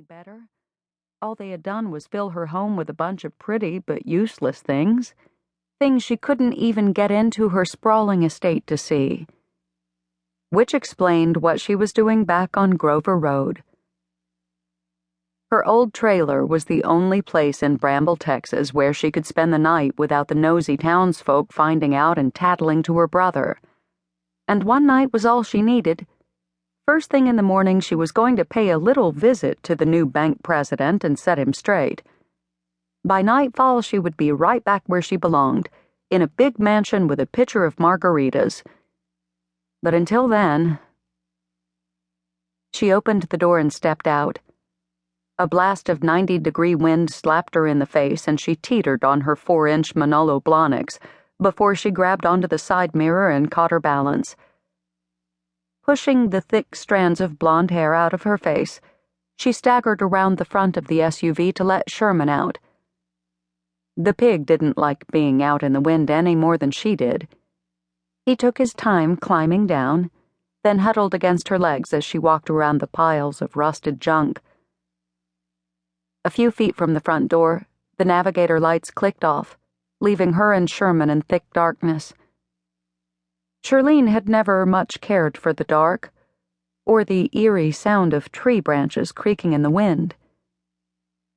better. All they had done was fill her home with a bunch of pretty but useless things. Things she couldn't even get into her sprawling estate to see. Which explained what she was doing back on Grover Road. Her old trailer was the only place in Bramble, Texas, where she could spend the night without the nosy townsfolk finding out and tattling to her brother. And one night was all she needed. First thing in the morning, she was going to pay a little visit to the new bank president and set him straight. By nightfall, she would be right back where she belonged, in a big mansion with a pitcher of margaritas. But until then... She opened the door and stepped out. A blast of 90-degree wind slapped her in the face, and she teetered on her 4-inch Manolo Blahniks before she grabbed onto the side mirror and caught her balance. Pushing the thick strands of blonde hair out of her face, she staggered around the front of the SUV to let Sherman out. The pig didn't like being out in the wind any more than she did. He took his time climbing down, then huddled against her legs as she walked around the piles of rusted junk. A few feet from the front door, the navigator lights clicked off, leaving her and Sherman in thick darkness. Shirlene had never much cared for the dark, or the eerie sound of tree branches creaking in the wind.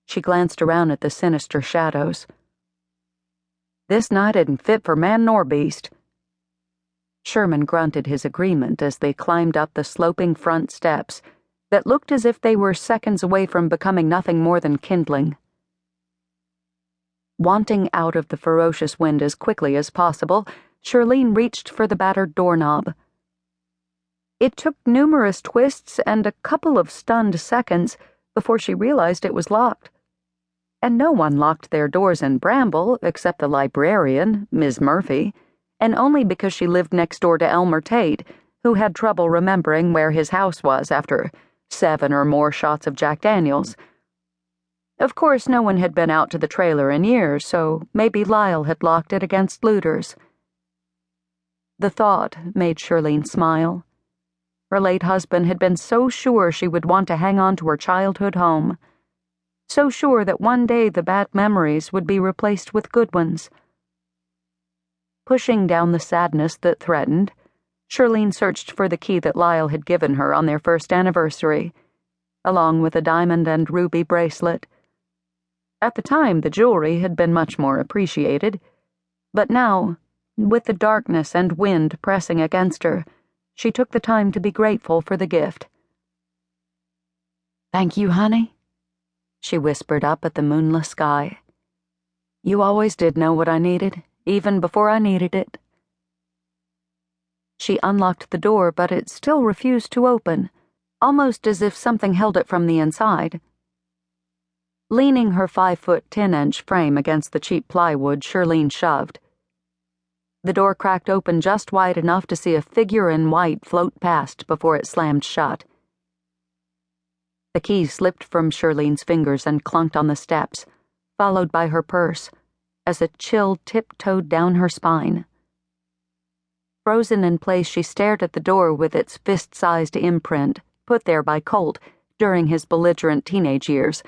She glanced around at the sinister shadows. This night isn't fit for man nor beast. Sherman grunted his agreement as they climbed up the sloping front steps that looked as if they were seconds away from becoming nothing more than kindling. Wanting out of the ferocious wind as quickly as possible, Shirlene reached for the battered doorknob. It took numerous twists and a couple of stunned seconds before she realized it was locked. And no one locked their doors in Bramble except the librarian, Ms. Murphy, and only because she lived next door to Elmer Tate, who had trouble remembering where his house was after 7 or more shots of Jack Daniels. Of course, no one had been out to the trailer in years, so maybe Lyle had locked it against looters. The thought made Shirlene smile. Her late husband had been so sure she would want to hang on to her childhood home, so sure that one day the bad memories would be replaced with good ones. Pushing down the sadness that threatened, Shirlene searched for the key that Lyle had given her on their first anniversary, along with a diamond and ruby bracelet. At the time, the jewelry had been much more appreciated, but now, with the darkness and wind pressing against her, she took the time to be grateful for the gift. "Thank you, honey," she whispered up at the moonless sky. "You always did know what I needed, even before I needed it." She unlocked the door, but it still refused to open, almost as if something held it from the inside. Leaning her 5-foot 10-inch frame against the cheap plywood, Shirlene shoved. The door cracked open just wide enough to see a figure in white float past before it slammed shut. The key slipped from Shirlene's fingers and clunked on the steps, followed by her purse, as a chill tiptoed down her spine. Frozen in place, she stared at the door with its fist-sized imprint, put there by Colt during his belligerent teenage years,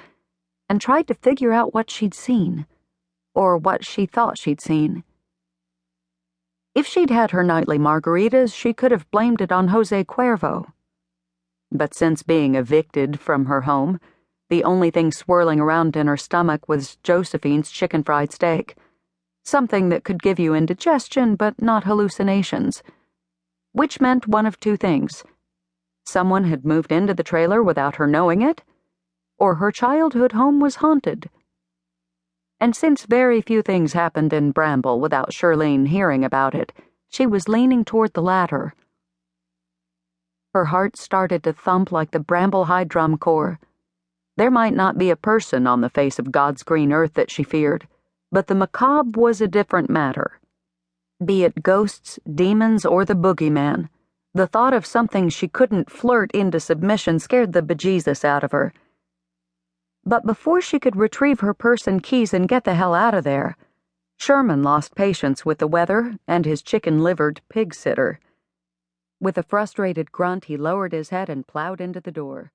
and tried to figure out what she'd seen, or what she thought she'd seen. If she'd had her nightly margaritas, she could have blamed it on Jose Cuervo. But since being evicted from her home, the only thing swirling around in her stomach was Josephine's chicken fried steak, something that could give you indigestion but not hallucinations, which meant one of two things. Someone had moved into the trailer without her knowing it, or her childhood home was haunted. And since very few things happened in Bramble without Shirlene hearing about it, she was leaning toward the latter. Her heart started to thump like the Bramble High Drum Corps. There might not be a person on the face of God's green earth that she feared, but the macabre was a different matter. Be it ghosts, demons, or the boogeyman, the thought of something she couldn't flirt into submission scared the bejesus out of her. But before she could retrieve her purse and keys and get the hell out of there, Sherman lost patience with the weather and his chicken-livered pig sitter. With a frustrated grunt, he lowered his head and plowed into the door.